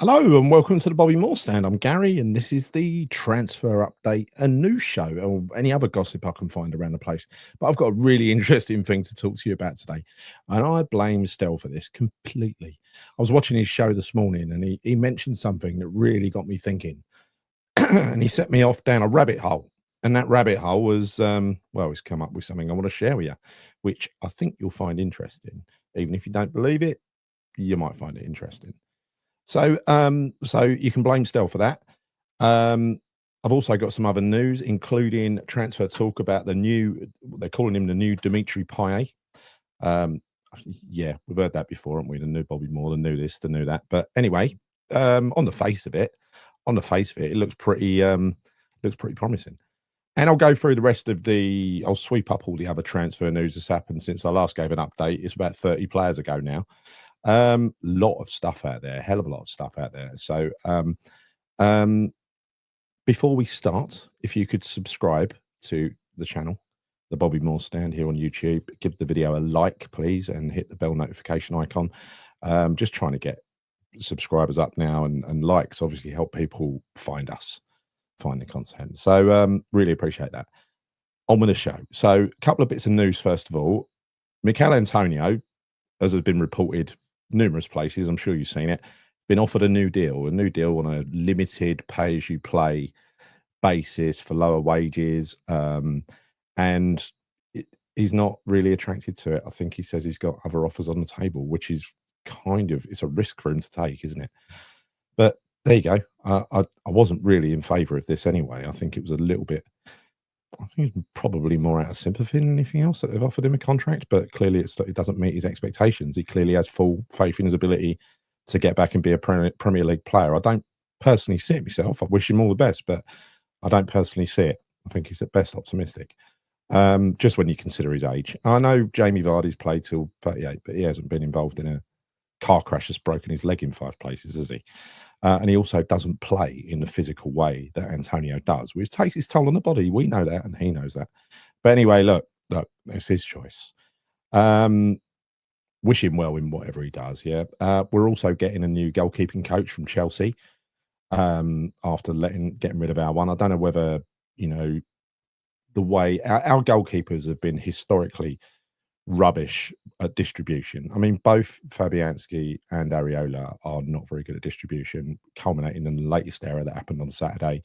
Hello and welcome to the Bobby Moore Stand. I'm Gary, and this is the transfer update, a news show, or any other gossip I can find around the place. But I've got a really interesting thing to talk to you about today, and I blame Stell for this completely. I was watching his show this morning, and he mentioned something that really got me thinking, and he set me off down a rabbit hole. And that rabbit hole was, well, he's come up with something I want to share with you, which I think you'll find interesting. Even if you don't believe it, you might find it interesting. So you can blame Stell for that. I've also got some other news, including transfer talk about the new, they're calling him the new Dmitri Payet. Yeah, we've heard that before, haven't we? The new Bobby Moore, the new this, the new that. But anyway, on the face of it, it looks pretty promising. And I'll go through the rest of I'll sweep up all the other transfer news that's happened since I last gave an update. It's about 30 players ago now. Lot of stuff out there, hell of a lot of stuff out there. So before we start, if you could subscribe to the channel, the Bobby Moore Stand here on YouTube, give the video a like, please, and hit the bell notification icon. Just trying to get subscribers up now, and likes obviously help people find the content. So really appreciate that. On with the show. So a couple of bits of news first of all. Mikel Antonio, as has been reported numerous places, I'm sure you've seen it, been offered a new deal on a limited pay-as-you-play basis for lower wages, and he's not really attracted to it. I think he says he's got other offers on the table, which is it's a risk for him to take, isn't it? But there you go. I wasn't really in favour of this anyway. I think it was a little bit, I think it's probably more out of sympathy than anything else that they've offered him a contract, but clearly it doesn't meet his expectations. He clearly has full faith in his ability to get back and be a Premier League player. I don't personally see it myself. I wish him all the best, but I don't personally see it. I think he's at best optimistic. Just when you consider his age. I know Jamie Vardy's played till 38, but he hasn't been involved in a car crash that's broken his leg in 5 places, has he? And he also doesn't play in the physical way that Antonio does, which takes its toll on the body. We know that, and he knows that. But anyway, look, it's his choice. Wish him well in whatever he does. Yeah. We're also getting a new goalkeeping coach from Chelsea. After getting rid of our one, I don't know whether the way our goalkeepers have been historically rubbish at distribution. I mean, both Fabianski and Areola are not very good at distribution, culminating in the latest error that happened on Saturday.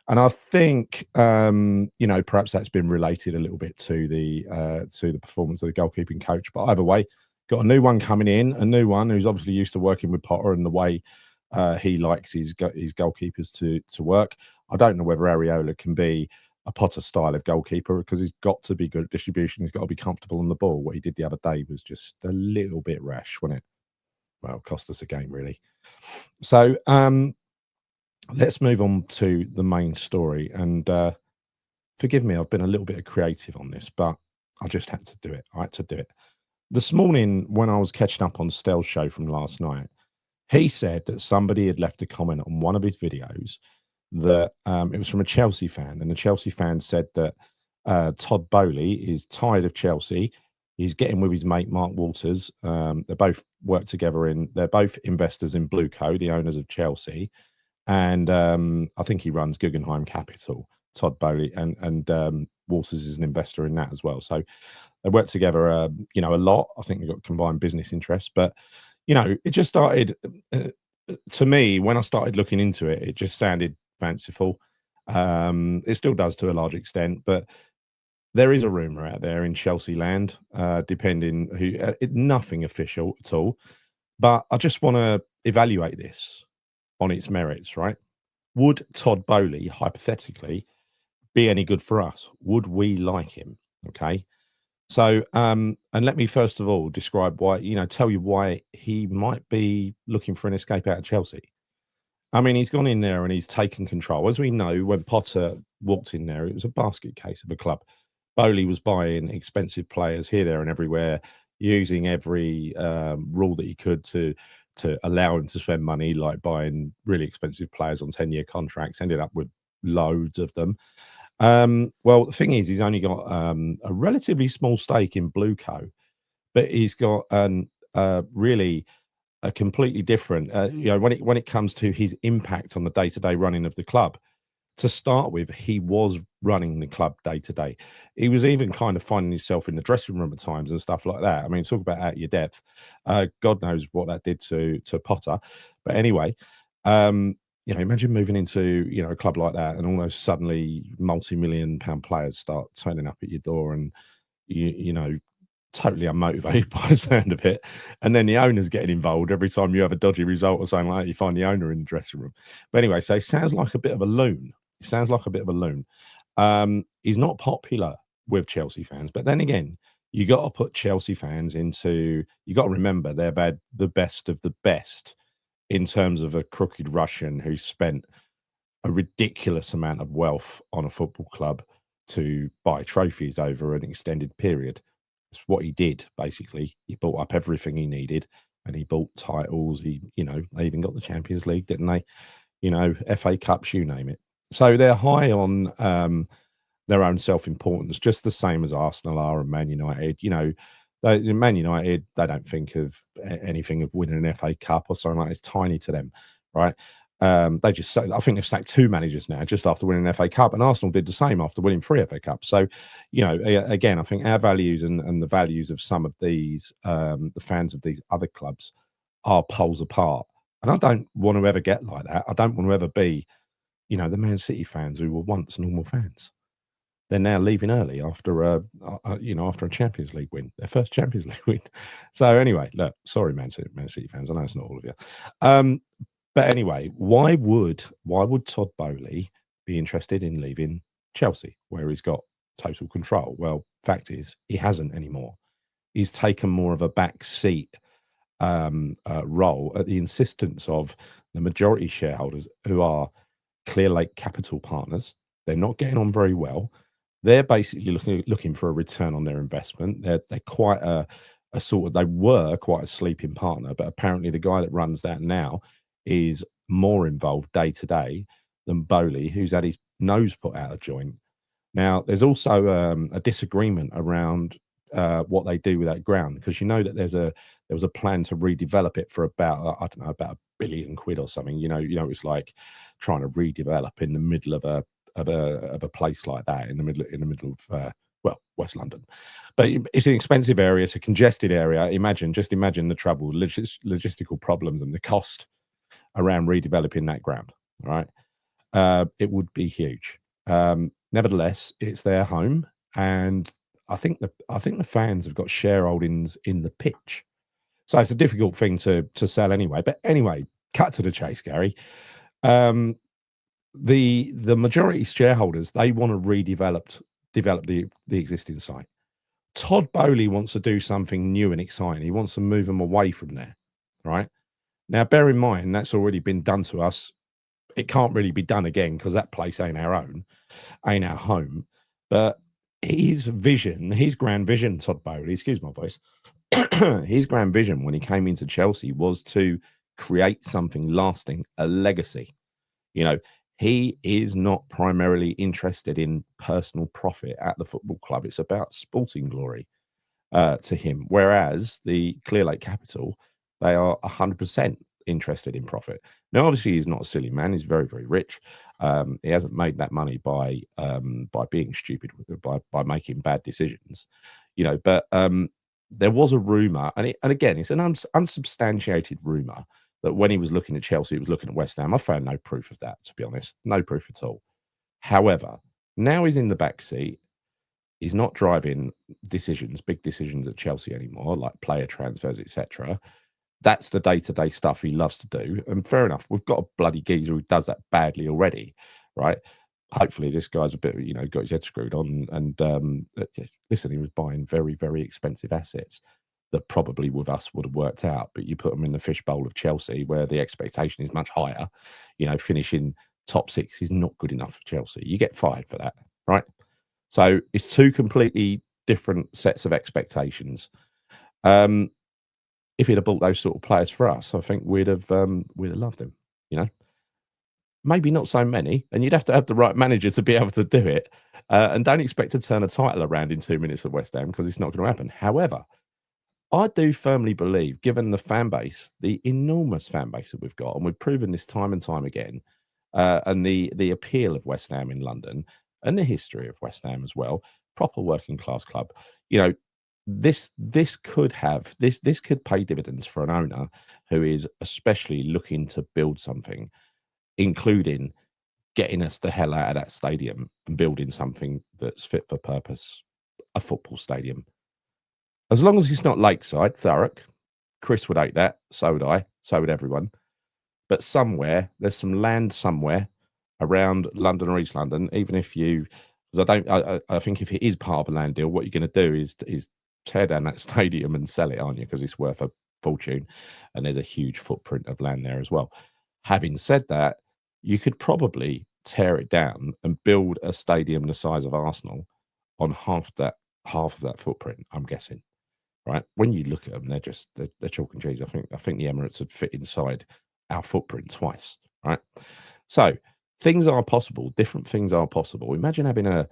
And I think, perhaps that's been related a little bit to the performance of the goalkeeping coach. But either way, got a new one coming in, a new one who's obviously used to working with Potter and the way he likes his goalkeepers to work. I don't know whether Areola can be a Potter style of goalkeeper, because he's got to be good at distribution. He's got to be comfortable on the ball. What he did the other day was just a little bit rash, wasn't it? Well, cost us a game, really. So let's move on to the main story. And forgive me, I've been a little bit creative on this, but I just had to do it. I had to do it. This morning, when I was catching up on Stell's show from last night, he said that somebody had left a comment on one of his videos that it was from a Chelsea fan, and the Chelsea fan said that Todd Boehly is tired of Chelsea. He's getting with his mate Mark Walters. They both work together they're both investors in Blueco, the owners of Chelsea, and I think he runs Guggenheim Capital, Todd Boehly, and Walters is an investor in that as well. So they work together, a lot. I think they've got combined business interests, but it just started to me when I started looking into it. It just sounded fanciful. It still does to a large extent, but there is a rumor out there in Chelsea land, depending nothing official at all. But I just want to evaluate this on its merits, right? Would Todd Boehly hypothetically be any good for us? Would we like him? Okay. So, and let me first of all describe why, tell you why he might be looking for an escape out of Chelsea. I mean, he's gone in there and he's taken control. As we know, when Potter walked in there, it was a basket case of a club. Boehly was buying expensive players here, there, and everywhere, using every rule that he could to allow him to spend money, like buying really expensive players on 10-year contracts. Ended up with loads of them. Well, the thing is, he's only got a relatively small stake in Blueco, but he's got really are completely different. When it comes to his impact on the day-to-day running of the club, to start with, he was running the club day to day. He was even kind of finding himself in the dressing room at times and stuff like that. I mean, talk about out of your depth. God knows what that did to Potter. But anyway, imagine moving into a club like that, and almost suddenly multi-million-pound players start turning up at your door, and totally unmotivated by the sound of it. And then the owner's getting involved every time you have a dodgy result or something like that. You find the owner in the dressing room. But anyway, so he sounds like a bit of a loon. He sounds like a bit of a loon. He's not popular with Chelsea fans, but then again, you got to put Chelsea fans into. You got to remember they've had the best of the best in terms of a crooked Russian who spent a ridiculous amount of wealth on a football club to buy trophies over an extended period. It's what he did, basically. He bought up everything he needed, and he bought titles. They even got the Champions League, didn't they? FA Cups, you name it. So they're high on their own self-importance, just the same as Arsenal are and Man United. Man United, they don't think of anything of winning an FA Cup or something like that. It's tiny to them, right? I think they've sacked 2 managers now just after winning an FA Cup, and Arsenal did the same after winning 3 FA Cups. So, again, I think our values and the values of some of these, the fans of these other clubs, are poles apart. And I don't want to ever get like that. I don't want to ever be, the Man City fans who were once normal fans. They're now leaving early after after a Champions League win, their first Champions League win. So anyway, look, sorry, Man City fans. I know it's not all of you. But anyway, why would Todd Boehly be interested in leaving Chelsea, where he's got total control? Well, fact is, he hasn't anymore. He's taken more of a back seat role at the insistence of the majority shareholders, who are Clear Lake Capital Partners. They're not getting on very well. They're basically looking for a return on their investment. They're quite they were quite a sleeping partner, but apparently the guy that runs that now is more involved day to day than Boehly, who's had his nose put out of joint. Now, there's also a disagreement around what they do with that ground, because that there was a plan to redevelop it for about about £1 billion or something. It's like trying to redevelop in the middle of a place like that, in the middle of West London. But it's an expensive area, it's a congested area. Just imagine the trouble, logistical problems, and the cost around redeveloping that ground. Right, it would be huge. Nevertheless, it's their home, and I think the fans have got shareholdings in the pitch, so it's a difficult thing to sell anyway. But anyway, cut to the chase, Gary. The majority shareholders, they want to develop the existing site. Todd Boehly wants to do something new and exciting. He wants to move them away from there, right? Now, bear in mind, that's already been done to us. It can't really be done again, because that place ain't our own, ain't our home. But his vision, his grand vision, Todd Boehly, excuse my voice, his grand vision when he came into Chelsea was to create something lasting, a legacy. He is not primarily interested in personal profit at the football club. It's about sporting glory to him. Whereas the Clear Lake Capital, they are 100% interested in profit. Now, obviously, he's not a silly man. He's very, very rich. He hasn't made that money by being stupid, by making bad decisions. But there was a rumor, and again, it's an unsubstantiated rumor, that when he was looking at Chelsea, he was looking at West Ham. I found no proof of that, to be honest. No proof at all. However, now he's in the back seat. He's not driving big decisions at Chelsea anymore, like player transfers, etc. That's the day-to-day stuff he loves to do. And fair enough, we've got a bloody geezer who does that badly already, right? Hopefully this guy's a bit, got his head screwed on. And listen, he was buying very, very expensive assets that probably with us would have worked out, but you put them in the fishbowl of Chelsea, where the expectation is much higher. Finishing top 6 is not good enough for Chelsea. You get fired for that, right? So it's 2 completely different sets of expectations. If he'd have bought those sort of players for us, I think we'd have loved him. Maybe not so many, and you'd have to have the right manager to be able to do it. And don't expect to turn a title around in 2 minutes at West Ham, because it's not going to happen. However, I do firmly believe, given the fan base, the enormous fan base that we've got, and we've proven this time and time again, and the appeal of West Ham in London and the history of West Ham as well, proper working class club. You know, this could have this could pay dividends for an owner who is especially looking to build something, including getting us the hell out of that stadium and building something that's fit for purpose, a football stadium. As long as it's not lakeside, Thurrock, Chris would hate that. So would I. So would everyone. But somewhere, there's some land somewhere around London or East London, even if you, because I think if it is part of a land deal, what you're going to do is tear down that stadium and sell it, aren't you? Because it's worth a fortune, and there's a huge footprint of land there as well. Having said that, you could probably tear it down and build a stadium the size of Arsenal on half of that footprint. I'm guessing, right? When you look at them, they're chalk and cheese. I think the Emirates would fit inside our footprint twice, right? So things are possible. Different things are possible. Imagine having a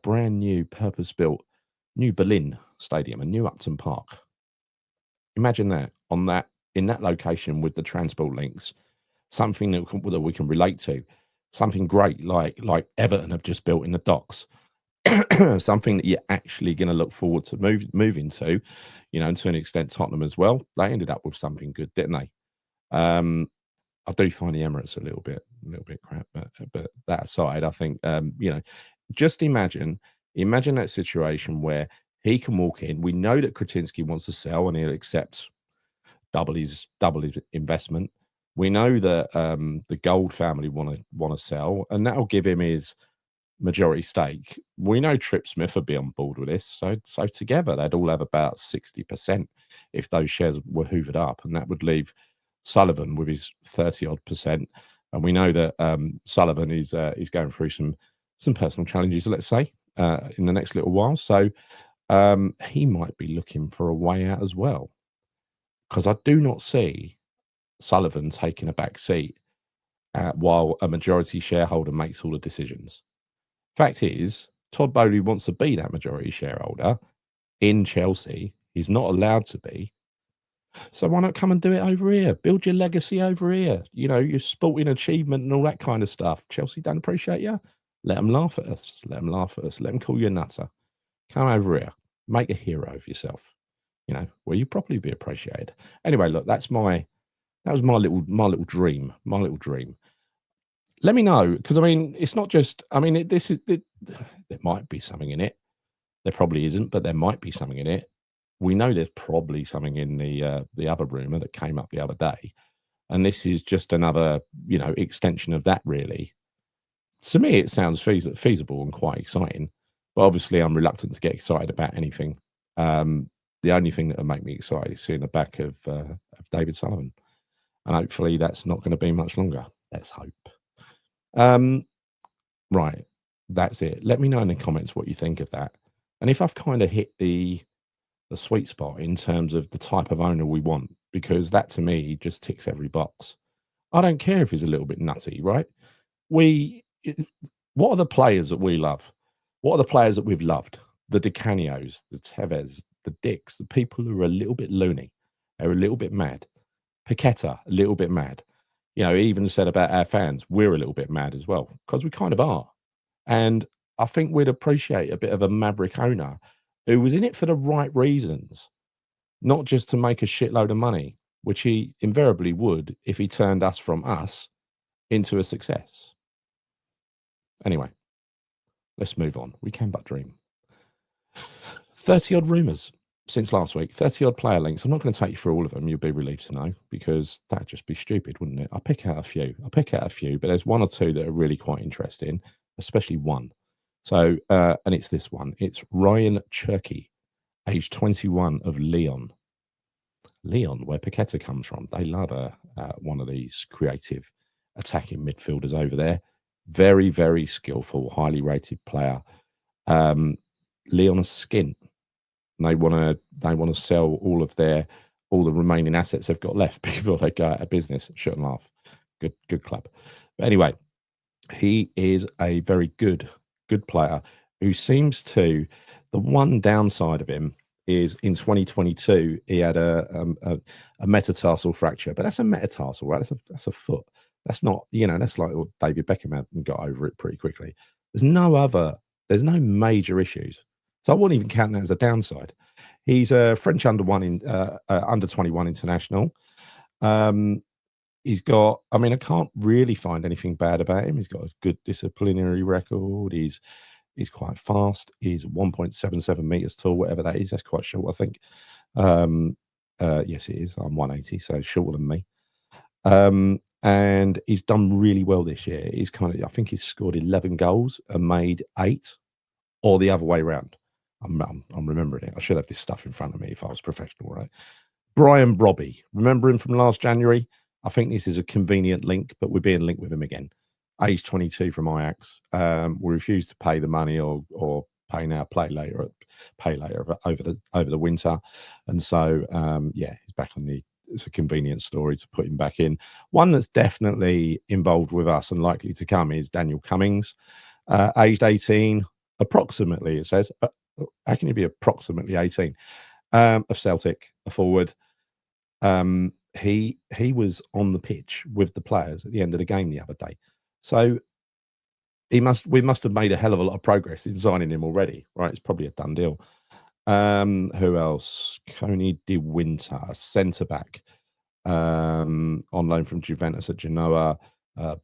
brand new purpose built new Berlin stadium, a new Upton Park. Imagine that in that location with the transport links, something that we can relate to, something great like Everton have just built in the docks. Something that you're actually going to look forward to moving to, and to an extent Tottenham as well. They ended up with something good, didn't they? I do find the Emirates a little bit crap, but that aside, I think just imagine that situation where he can walk in. We know that Kretinsky wants to sell and he'll accept double his investment. We know that the Gold family want to sell, and that'll give him his majority stake. We know Trip Smith would be on board with this, so together they'd all have about 60% if those shares were hoovered up, and that would leave Sullivan with his 30 odd percent. And we know that Sullivan is going through some personal challenges, let's say, in the next little while. So he might be looking for a way out as well, because I do not see Sullivan taking a back seat while a majority shareholder makes all the decisions. Fact is, Todd Bowley wants to be that majority shareholder in Chelsea. He's not allowed to be. So why not come and do it over here? Build your legacy over here. Your sporting achievement and all that kind of stuff. Chelsea don't appreciate you. Let them laugh at us. Let them laugh at us. Let them call you a nutter. Come over here. Make a hero of yourself. Where you probably be appreciated. Anyway, look, that was my little dream. My little dream. Let me know, because it's not just. There might be something in it. There probably isn't, but there might be something in it. We know there's probably something in the other rumor that came up the other day, and this is just another extension of that. Really, to me, it sounds feasible and quite exciting. But obviously, I'm reluctant to get excited about anything. The only thing that would make me excited is seeing the back of David Sullivan, and hopefully, that's not going to be much longer. Let's hope. Right, that's it. Let me know in the comments what you think of that, and if I've kind of hit the sweet spot in terms of the type of owner we want, because that to me just ticks every box. I don't care if he's a little bit nutty, right? What are the players that we love? What are the players that we've loved? The Di Canios, the Tevez, the Dicks, the people who are a little bit loony, they're a little bit mad. Paqueta, a little bit mad. Even said about our fans, we're a little bit mad as well, because we kind of are. And I think we'd appreciate a bit of a maverick owner who was in it for the right reasons, not just to make a shitload of money, which he invariably would if he turned us from us into a success. Anyway, let's move on. We can but dream. 30 odd rumours since last week, 30 odd player links. I'm not going to take you through all of them. You'll be relieved to know, because that'd just be stupid, wouldn't it? I'll pick out a few, but there's one or two that are really quite interesting, especially one. So, and it's this one. It's Ryan Cherky, age 21, of Lyon, where Paqueta comes from. They love one of these creative attacking midfielders over there. Very, very skillful, highly rated player. Lyon are skint. They want to sell all the remaining assets they've got left before they go out of business. Shouldn't laugh. Good club. But anyway, he is a very good player who seems to. The one downside of him is in 2022 he had a metatarsal fracture, but that's a metatarsal, right? That's a foot. That's not, that's like what David Beckham had and got over it pretty quickly. There's no major issues. So I wouldn't even count that as a downside. He's a French under 21 international. He's got, I mean, I can't really find anything bad about him. He's got a good disciplinary record. He's quite fast. He's 1.77 meters tall, whatever that is. That's quite short, I think. Yes, it is. I'm 180, so shorter than me. And he's done really well this year. I think he's scored 11 goals and made 8, or the other way around. I'm remembering it. I should have this stuff in front of me if I was professional, right? Brian Brobby, remember him from last January? I think this is a convenient link, but we're being linked with him again. Age 22 from Ajax. We refused to pay the money or pay now, pay later over the winter, and so he's back on the. It's a convenient story to put him back in. One that's definitely involved with us and likely to come is Daniel Cummings, aged 18, approximately. It says, how can you be approximately 18? Of Celtic, a forward. He was on the pitch with the players at the end of the game the other day. So we must have made a hell of a lot of progress in signing him already, right? It's probably a done deal. Who else? Coney De Winter, centre back, on loan from Juventus at Genoa,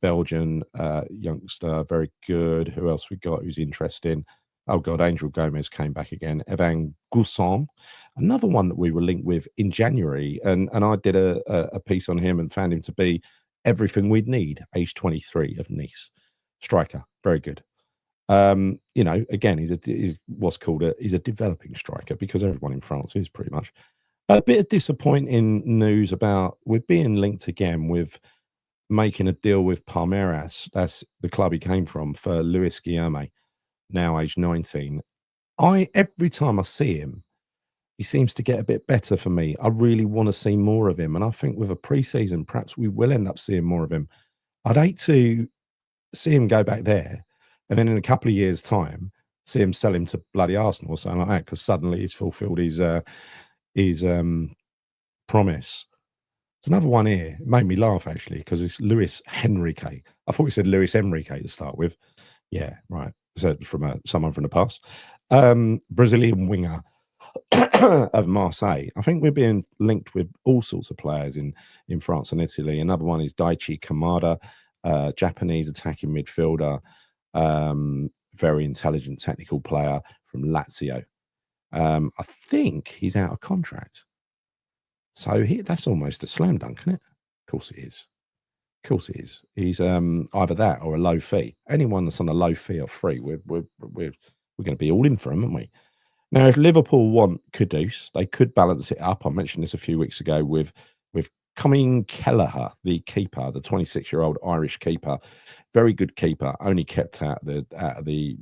Belgian youngster, very good. Who else we got who's interesting? Oh God, Angel Gomez came back again. Evan Gousson, another one that we were linked with in January, and I did a piece on him and found him to be everything we'd need. Age 23 of Nice, striker, very good. Again, he's what's called he's a developing striker because everyone in France is pretty much. A bit of disappointing news about we're being linked again with making a deal with Palmeiras. That's the club he came from, for Luis Guillaume, now age 19. Every time I see him, he seems to get a bit better for me. I really want to see more of him, and I think with a pre-season, perhaps we will end up seeing more of him. I'd hate to see him go back there, and then in a couple of years' time, see him sell him to bloody Arsenal or something like that, because suddenly he's fulfilled his promise. There's another one here. It made me laugh actually because it's Luis Henrique. I thought he said Luis Enrique to start with. Yeah, right. So from someone from the past. Brazilian winger of Marseille. I think we're being linked with all sorts of players in France and Italy. Another one is Daichi Kamada, Japanese attacking midfielder, very intelligent technical player from Lazio. I think he's out of contract. So that's almost a slam dunk, isn't it? Of course it is. Of course it is. He's either that or a low fee. Anyone that's on a low fee or free, we're going to be all in for him, aren't we? Now, if Liverpool want Kudus, they could balance it up. I mentioned this a few weeks ago with Cumming Kelleher, the keeper, the 26-year-old Irish keeper, very good keeper, only kept out of the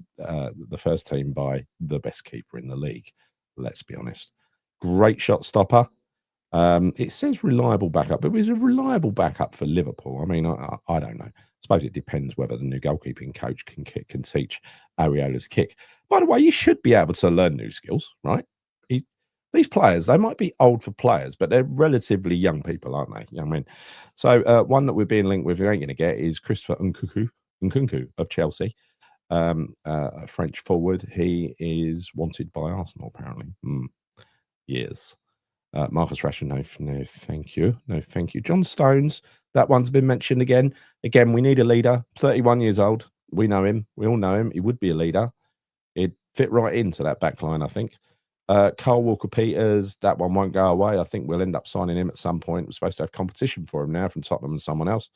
first team by the best keeper in the league. Let's be honest. Great shot stopper. It says reliable backup, but it was a reliable backup for Liverpool. I mean, I don't know. I suppose it depends whether the new goalkeeping coach can teach Areola's kick. By the way, you should be able to learn new skills, right? These players, they might be old for players, but they're relatively young people, aren't they? Young men. So one that we're being linked with, we ain't going to get, is Christopher Nkunku of Chelsea, a French forward. He is wanted by Arsenal, apparently. Yes. Marcus Rashford, no, thank you. No, thank you. John Stones, that one's been mentioned again. Again, we need a leader. 31 years old. We know him. We all know him. He would be a leader. He'd fit right into that back line, I think. Carl Walker-Peters, that one won't go away. I think we'll end up signing him at some point. We're supposed to have competition for him now from Tottenham and someone else.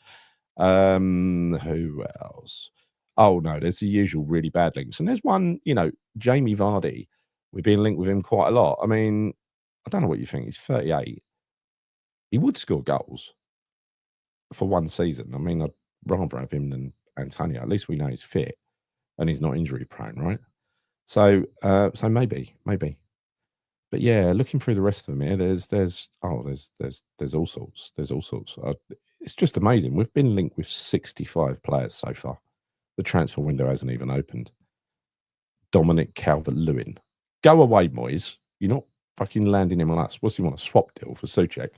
Who else? Oh, no, there's the usual really bad links. And there's one, Jamie Vardy. We've been linked with him quite a lot. I mean, I don't know what you think. He's 38. He would score goals for one season. I mean, I'd rather have him than Antonio. At least we know he's fit and he's not injury prone, right? So maybe. But yeah, looking through the rest of them here, there's all sorts. There's all sorts. It's just amazing. We've been linked with 65 players so far. The transfer window hasn't even opened. Dominic Calvert-Lewin. Go away, Moyes. You're not fucking landing him on us. What's he want, a swap deal for Souček?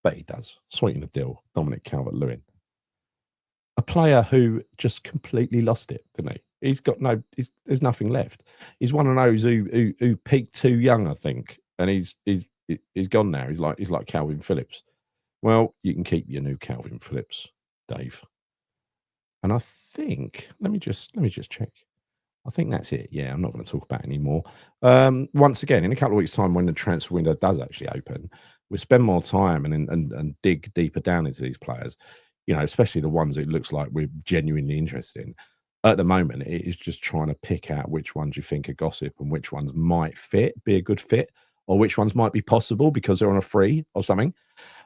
Bet he does. Sweeten the deal, Dominic Calvert-Lewin. A player who just completely lost it, didn't he? He's got there's nothing left. He's one of those who peaked too young, I think, and he's gone now. He's like Calvin Phillips. Well, you can keep your new Calvin Phillips, Dave. And I think let me just check. I think that's it. Yeah, I'm not going to talk about it anymore. Once again, in a couple of weeks' time, when the transfer window does actually open, we'll spend more time and dig deeper down into these players. You know, especially the ones it looks like we're genuinely interested in. At the moment, it is just trying to pick out which ones you think are gossip and which ones might be a good fit, or which ones might be possible because they're on a free or something.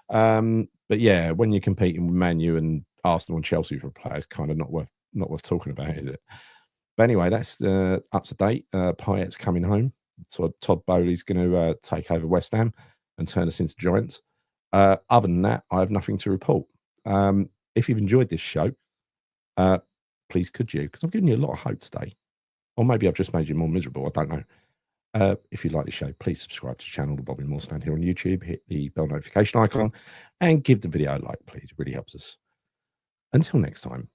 But yeah, when you're competing with Man U and Arsenal and Chelsea for players, kind of not worth talking about, is it? But anyway, that's up to date. Payet's coming home. So Todd Bowley's going to take over West Ham and turn us into giants. Other than that, I have nothing to report. If you've enjoyed this show, please could you? Because I'm giving you a lot of hope today. Or maybe I've just made you more miserable. I don't know. If you like the show, please subscribe to the channel, The Bobby Moore Stand, here on YouTube. Hit the bell notification icon and give the video a like, please. It really helps us. Until next time,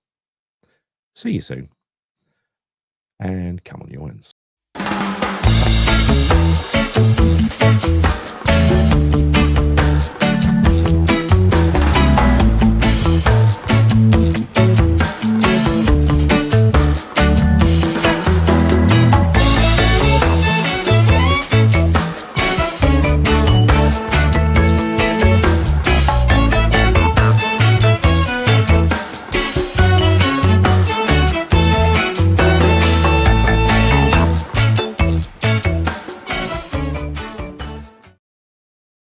see you soon. And come on, you wins.